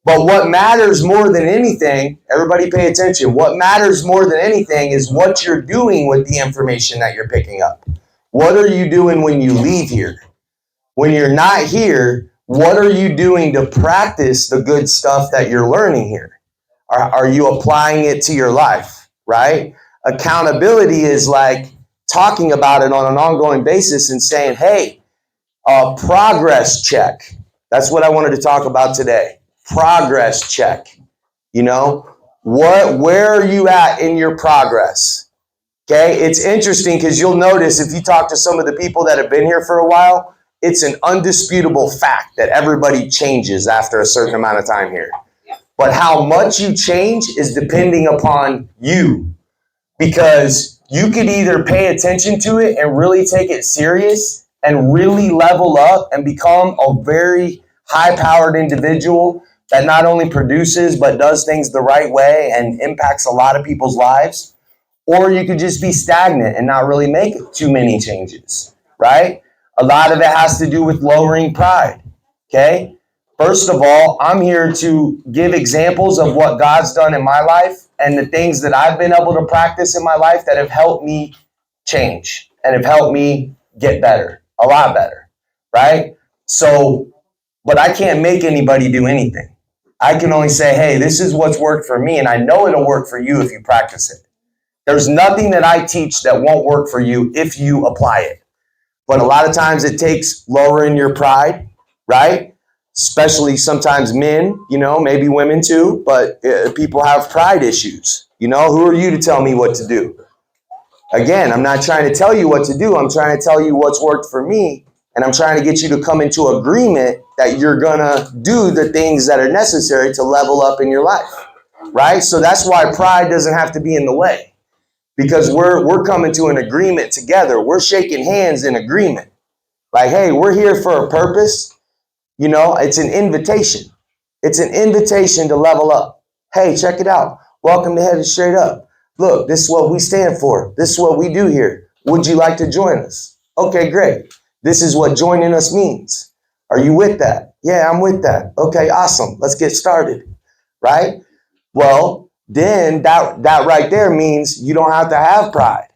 But what matters more than anything, everybody pay attention, what matters more than anything is what you're doing with the information that you're picking up. What are you doing when you leave here? When you're not here, what are you doing to practice the good stuff that you're learning here? Are you applying it to your life, right? Accountability is like talking about it on an ongoing basis and saying, hey, progress check. That's what I wanted to talk about today. Progress check. You know, where are you at in your progress? Okay, it's interesting because you'll notice if you talk to some of the people that have been here for a while, it's an undisputable fact that everybody changes after a certain amount of time here. But how much you change is depending upon you, because you could either pay attention to it and really take it serious and really level up and become a very high-powered individual that not only produces but does things the right way and impacts a lot of people's lives, or you could just be stagnant and not really make too many changes, right? A lot of it has to do with lowering pride, okay? First of all, I'm here to give examples of what God's done in my life and the things that I've been able to practice in my life that have helped me change and have helped me get better, a lot better, right? So, but I can't make anybody do anything. I can only say, hey, this is what's worked for me, and I know it'll work for you if you practice it. There's nothing that I teach that won't work for you if you apply it. But a lot of times it takes lowering your pride, right? Especially sometimes men, you know, maybe women too, but people have pride issues. You know, who are you to tell me what to do? Again, I'm not trying to tell you what to do. I'm trying to tell you what's worked for me. And I'm trying to get you to come into agreement that you're going to do the things that are necessary to level up in your life, right? So that's why pride doesn't have to be in the way, because we're coming to an agreement together. We're shaking hands in agreement. Like, hey, we're here for a purpose. You know, it's an invitation. It's an invitation to level up. Hey, check it out. Welcome to Headed Straight Up. Look, this is what we stand for. This is what we do here. Would you like to join us? Okay, great. This is what joining us means. Are you with that? Yeah, I'm with that. Okay, awesome. Let's get started. Right? Well, then that right there means you don't have to have pride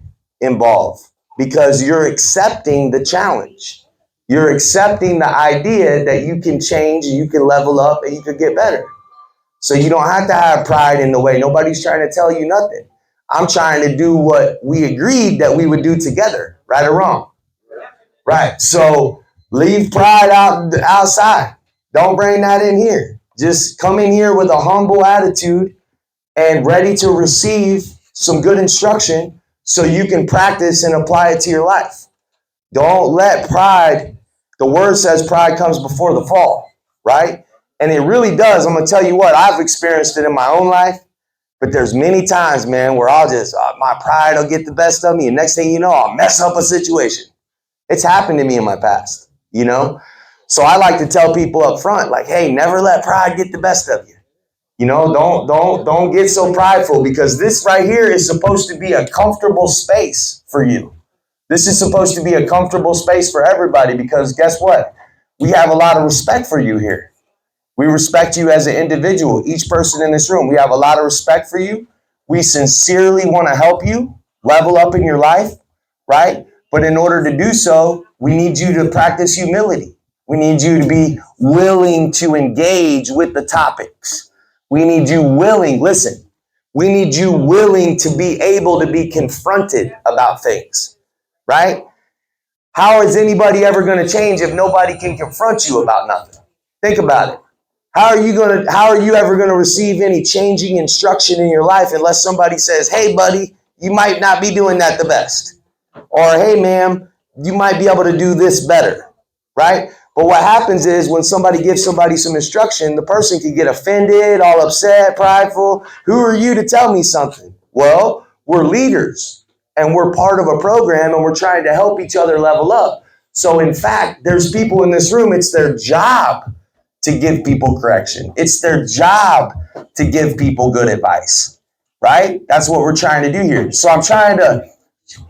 involved, because you're accepting the challenge. You're accepting the idea that you can change and you can level up and you can get better. So you don't have to have pride in the way. Nobody's trying to tell you nothing. I'm trying to do what we agreed that we would do together, right or wrong. Right. So leave pride outside. Don't bring that in here. Just come in here with a humble attitude and ready to receive some good instruction so you can practice and apply it to your life. Don't let pride, the word says pride comes before the fall, right? And it really does. I'm going to tell you what, I've experienced it in my own life, but there's many times, man, where I'll just, my pride will get the best of me. And next thing you know, I'll mess up a situation. It's happened to me in my past, you know? So I like to tell people up front, like, hey, never let pride get the best of you. You know, don't get so prideful, because this right here is supposed to be a comfortable space for you. This is supposed to be a comfortable space for everybody, because guess what? We have a lot of respect for you here. We respect you as an individual, each person in this room. We have a lot of respect for you. We sincerely want to help you level up in your life, right? But in order to do so, we need you to practice humility. We need you to be willing to engage with the topics. We need you willing, listen, we need you willing to be able to be confronted about things, right? How is anybody ever going to change if nobody can confront you about nothing? Think about it. How are you ever going to receive any changing instruction in your life unless somebody says, hey, buddy, you might not be doing that the best. Or, hey, ma'am, you might be able to do this better, right? But what happens is when somebody gives somebody some instruction, the person can get offended, all upset, prideful. Who are you to tell me something? Well, we're leaders and we're part of a program and we're trying to help each other level up. So in fact, there's people in this room, it's their job to give people correction. It's their job to give people good advice, right? That's what we're trying to do here. So I'm trying to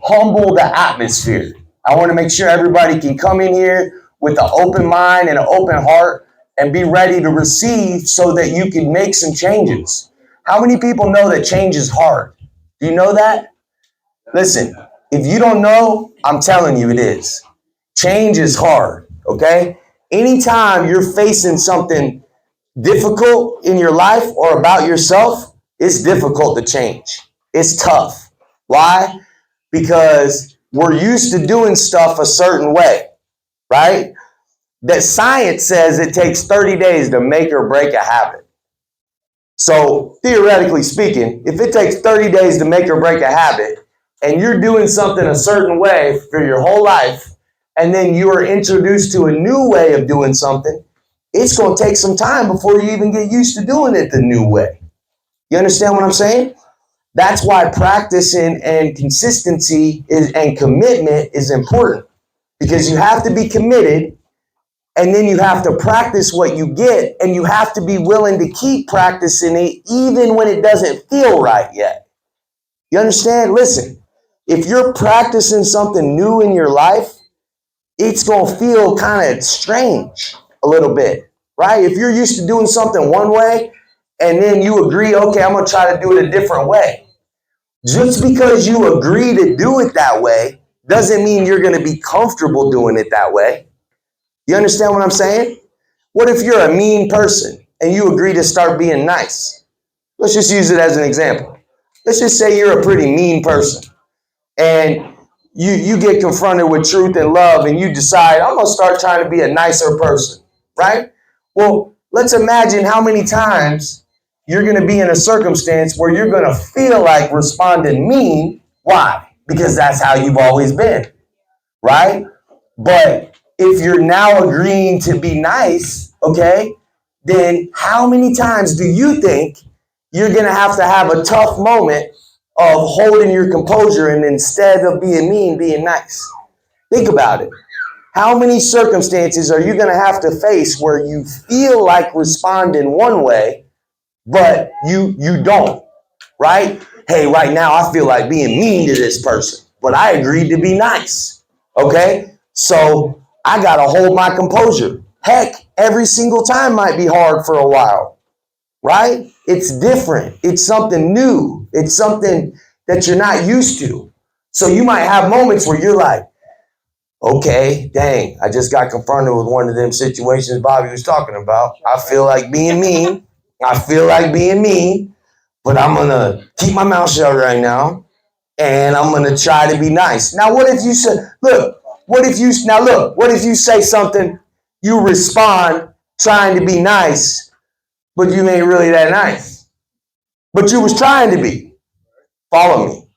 humble the atmosphere. I want to make sure everybody can come in here with an open mind and an open heart and be ready to receive so that you can make some changes. How many people know that change is hard? Do you know that? Listen, if you don't know, I'm telling you it is. Change is hard, okay? Anytime you're facing something difficult in your life or about yourself, it's difficult to change. It's tough. Why? Because we're used to doing stuff a certain way, right? That science says it takes 30 days to make or break a habit. So theoretically speaking, if it takes 30 days to make or break a habit, and you're doing something a certain way for your whole life, and then you are introduced to a new way of doing something, it's going to take some time before you even get used to doing it the new way. You understand what I'm saying? That's why practicing and consistency and commitment is important, because you have to be committed, and then you have to practice what you get, and you have to be willing to keep practicing it even when it doesn't feel right yet. You understand? Listen, if you're practicing something new in your life, it's going to feel kind of strange a little bit, right? If you're used to doing something one way and then you agree, okay, I'm going to try to do it a different way. Just because you agree to do it that way doesn't mean you're going to be comfortable doing it that way. You understand what I'm saying? What if you're a mean person and you agree to start being nice? Let's just use it as an example. Let's just say you're a pretty mean person and you get confronted with truth and love and you decide, I'm going to start trying to be a nicer person, right? Well, let's imagine how many times you're going to be in a circumstance where you're going to feel like responding mean. Why? Because that's how you've always been, right? But if you're now agreeing to be nice, okay, then how many times do you think you're going to have a tough moment of holding your composure and instead of being mean, being nice? Think about it. How many circumstances are you going to have to face where you feel like responding one way, but you don't, right? Hey, right now I feel like being mean to this person, but I agreed to be nice, okay? So I got to hold my composure. Heck, every single time might be hard for a while, right? It's different. It's something new. It's something that you're not used to. So you might have moments where you're like, okay, dang, I just got confronted with one of them situations Bobby was talking about. I feel like being mean. But I'm going to keep my mouth shut right now and I'm going to try to be nice. Now, what if you say, what if you say something, you respond trying to be nice, but you ain't really that nice. But you was trying to be. Follow me.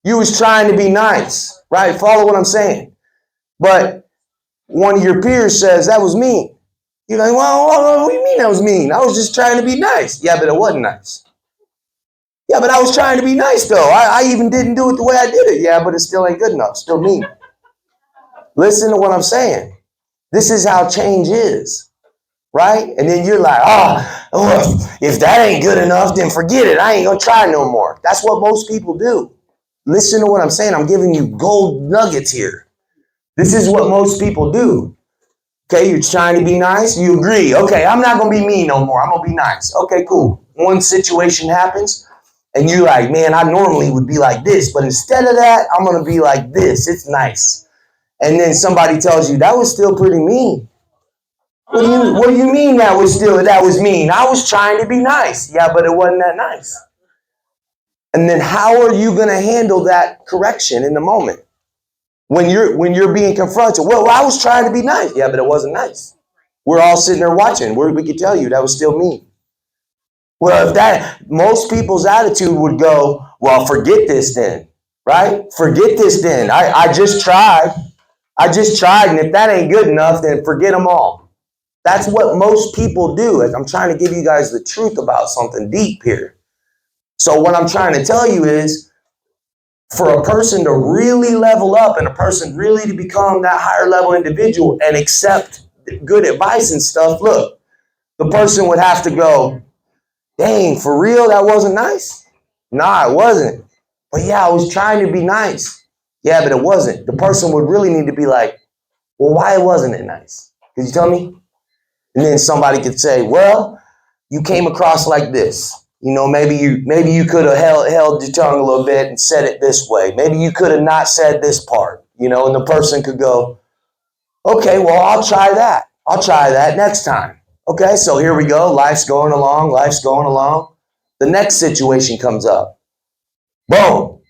You was trying to be nice, right? Follow what I'm saying. But one of your peers says, that was mean. You're like, well, what do you mean that was mean? I was just trying to be nice. Yeah, but it wasn't nice. Yeah, but I was trying to be nice, though. I even didn't do it the way I did it. Yeah, but it still ain't good enough. Still mean. Listen to what I'm saying. This is how change is, right? And then you're like, if that ain't good enough, then forget it. I ain't going to try no more. That's what most people do. Listen to what I'm saying. I'm giving you gold nuggets here. This is what most people do. Okay, you're trying to be nice. You agree. Okay, I'm not going to be mean no more. I'm going to be nice. Okay, cool. One situation happens. And you're like, man, I normally would be like this, but instead of that, I'm going to be like this. It's nice. And then somebody tells you, that was still pretty mean. What do you mean that was mean? I was trying to be nice. Yeah, but it wasn't that nice. And then how are you going to handle that correction in the moment? When you're being confronted, well, I was trying to be nice. Yeah, but it wasn't nice. We're all sitting there watching. We could tell you that was still mean. Well, most people's attitude would go, well, forget this then, right? Forget this then. I just tried. And if that ain't good enough, then forget them all. That's what most people do. I'm trying to give you guys the truth about something deep here. So what I'm trying to tell you is, for a person to really level up and a person really to become that higher level individual and accept good advice and stuff, look, the person would have to go, dang, for real, that wasn't nice? Nah, it wasn't. But yeah, I was trying to be nice. Yeah, but it wasn't. The person would really need to be like, well, why wasn't it nice? Could you tell me? And then somebody could say, well, you came across like this. Maybe you could have held your tongue a little bit and said it this way. Maybe you could have not said this part, and the person could go, okay, well, I'll try that. I'll try that next time. Okay, so here we go. Life's going along. The next situation comes up. Boom.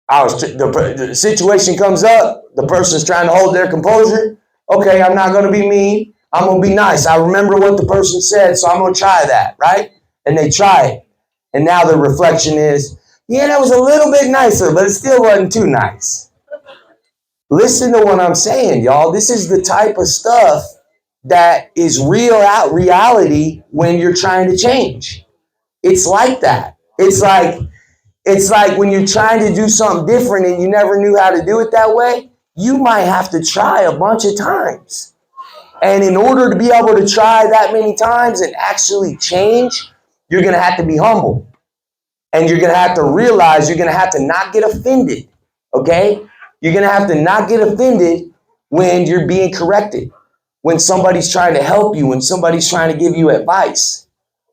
The situation comes up. The person's trying to hold their composure. Okay, I'm not going to be mean. I'm going to be nice. I remember what the person said, so I'm going to try that, right? And they try it. And now the reflection is, yeah, that was a little bit nicer, but it still wasn't too nice. Listen to what I'm saying, y'all. This is the type of stuff that is reality when you're trying to change. It's like that. It's like when you're trying to do something different and you never knew how to do it that way, you might have to try a bunch of times. And in order to be able to try that many times and actually change, you're going to have to be humble. And you're going to have to realize you're going to have to not get offended. Okay? You're going to have to not get offended when you're being corrected, when somebody's trying to help you, when somebody's trying to give you advice.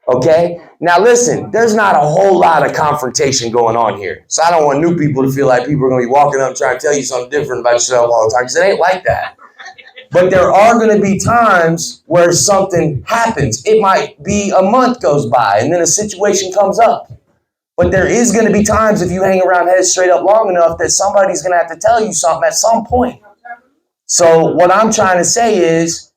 Okay? Now listen, there's not a whole lot of confrontation going on here. So I don't want new people to feel like people are going to be walking up trying to tell you something different about yourself all the time, because it ain't like that. But there are going to be times where something happens. It might be a month goes by and then a situation comes up. But there is going to be times, if you hang around head straight up long enough, that somebody's going to have to tell you something at some point. So what I'm trying to say is,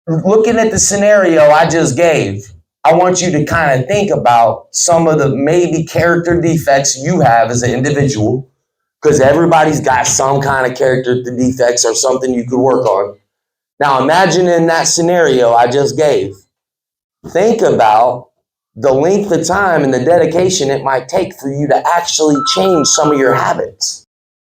looking at the scenario I just gave, I want you to kind of think about some of the maybe character defects you have as an individual, because everybody's got some kind of character defects or something you could work on. Now imagine in that scenario I just gave, think about the length of time and the dedication it might take for you to actually change some of your habits.